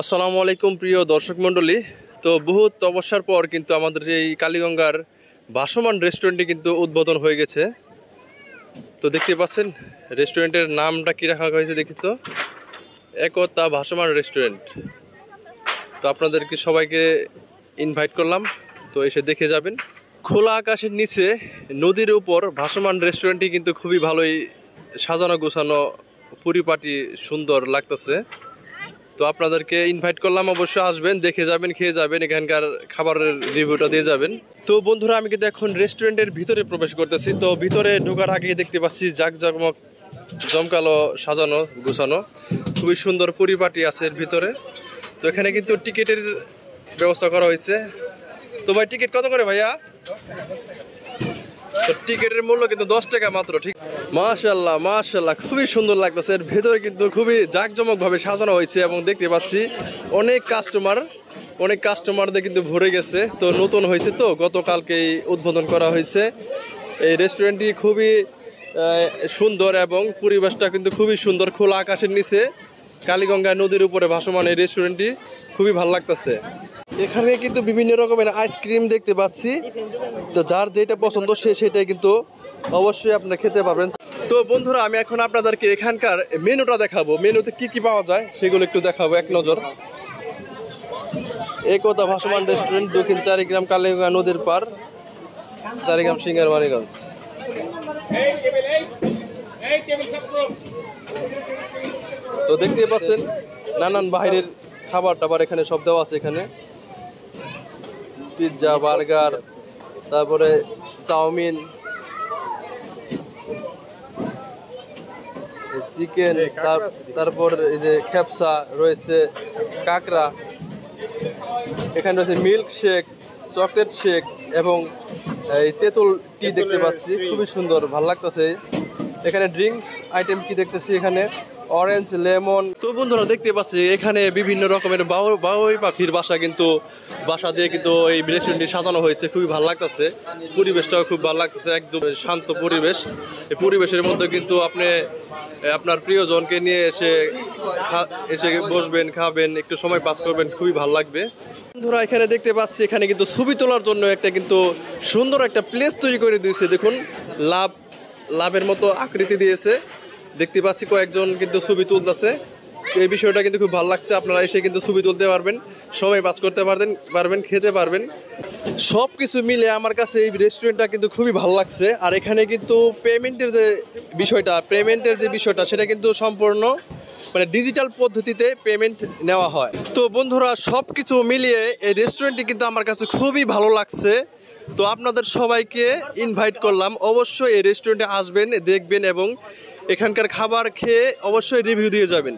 আসসালামু আলাইকুম প্রিয় দর্শক মণ্ডলী। তো বহু তপস্যার পর কিন্তু আমাদের এই কালীগঙ্গার ভাসমান রেস্টুরেন্টটি কিন্তু উদ্বোধন হয়ে গেছে। তো দেখতে পাচ্ছেন রেস্টুরেন্টের নামটা কী রাখা হয়েছে দেখি তো, একতা ভাসমান রেস্টুরেন্ট। তো আপনাদেরকে সবাইকে ইনভাইট করলাম, তো এসে দেখে যাবেন। খোলা আকাশের নিচে নদীর উপর ভাসমান রেস্টুরেন্টটি কিন্তু খুবই ভালোই সাজানো গোছানো, পরিপাটি সুন্দর লাগতেছে। তো আপনাদেরকে ইনভাইট করলাম, অবশ্যই আসবেন, দেখে যাবেন, খেয়ে যাবেন, এখানকার খাবারের রিভিউটা দিয়ে যাবেন। তো বন্ধুরা, আমি কিন্তু এখন রেস্টুরেন্টের ভিতরে প্রবেশ করতেছি। তো ভিতরে ঢোকার আগে দেখতে পাচ্ছি জাঁকজমক জমকালো সাজানো গুছানো, খুবই সুন্দর পরিপাটি আছে এর ভিতরে। তো এখানে কিন্তু টিকিটের ব্যবস্থা করা হয়েছে। তো ভাই, টিকিট কত করে ভাইয়া? তো টিকিটের মূল্য কিন্তু 10 টাকা মাত্র। ঠিক, মাশাআল্লাহ মাশাআল্লাহ, খুবই সুন্দর লাগতেছে। এর ভেতরে কিন্তু খুবই জাঁকজমকভাবে সাজানো হয়েছে এবং দেখতে পাচ্ছি অনেক কাস্টমারদের কিন্তু ভরে গেছে। তো নতুন হয়েছে, তো গতকালকেই উদ্বোধন করা হয়েছে। এই রেস্টুরেন্টটি খুবই সুন্দর এবং পরিবেশটা কিন্তু খুবই সুন্দর। খোলা আকাশের নিচে কালীগঙ্গা নদীর উপরে ভাসমান এই রেস্টুরেন্টটি খুবই ভালো লাগতেছে। এখানে কিন্তু বিভিন্ন রকমের আইসক্রিম দেখতে পাচ্ছি। তো যার যেটা পছন্দ সেটাই কিন্তু অবশ্যই আপনারা খেতে পারবেন। তো বন্ধুরা, আমি এখন আপনাদেরকে এখানকার মেনুটা দেখাবো। মেনুতে কি কি পাওয়া যায় সেগুলো একটু দেখাবো এক নজর। একতা ভাসমান রেস্টুরেন্ট, দক্ষিণ চারিগ্রাম, কালীগঙ্গা নদীর পার, চারিগ্রাম, সিঙ্গার, মানিগঞ্জ। তো দেখতে পাচ্ছেন নানান বাহিরের খাবার টাবার এখানে সব দেওয়া আছে। এখানে পিৎজা, বার্গার, তারপরে চাউমিন, চিকেন, তারপর এই যে খেপসা রয়েছে, কাঁকড়া, এখানে রয়েছে মিল্ক শেক, চকলেট শেক এবং এই তেঁতুল টি দেখতে পাচ্ছি, খুবই সুন্দর, ভালো লাগতেছে। এখানে ড্রিঙ্কস আইটেম কি দেখতেছি, এখানে অরেঞ্জ, লেমন। তো বন্ধুরা, দেখতে পাচ্ছি এখানে বিভিন্ন রকমের বাবুই পাখির বাসা দিয়ে কিন্তু এই রেস্টুরেন্টটি সাজানো হয়েছে। খুবই ভালো লাগতেছে, পরিবেশটাও খুব ভালো লাগতেছে, একদম শান্ত পরিবেশ। এই পরিবেশের মধ্যে কিন্তু আপনি আপনার প্রিয়জনকে নিয়ে এসে বসবেন, খাবেন, একটু সময় পাস করবেন, খুবই ভালো লাগবে। বন্ধুরা, এখানে দেখতে পাচ্ছি এখানে কিন্তু ছবি তোলার জন্য একটা কিন্তু সুন্দর একটা প্লেস তৈরি করে দিয়েছে। দেখুন, লাভের মতো আকৃতি দিয়েছে। দেখতে পাচ্ছি কয়েকজন কিন্তু ছবি তুলতেছে। এই বিষয়টা কিন্তু খুব ভালো লাগছে। আপনারা এসে কিন্তু ছবি তুলতে পারবেন, সময় পাস করতে পারবেন, খেতে পারবেন। সব কিছু মিলে আমার কাছে এই রেস্টুরেন্টটা কিন্তু খুবই ভালো লাগছে। আর এখানে কিন্তু পেমেন্টের যে বিষয়টা সেটা কিন্তু সম্পূর্ণ ডিজিটাল পদ্ধতিতে পেমেন্ট নেওয়া হয়। তো বন্ধুরা, সব কিছু মিলিয়ে এই রেস্টুরেন্টটি কিন্তু আমার কাছে খুবই ভালো লাগছে। তো আপনাদের সবাইকে ইনভাইট করলাম, অবশ্যই এই রেস্টুরেন্টে আসবেন, দেখবেন এবং এখানকার খাবার খেয়ে অবশ্যই রিভিউ দিয়ে যাবেন।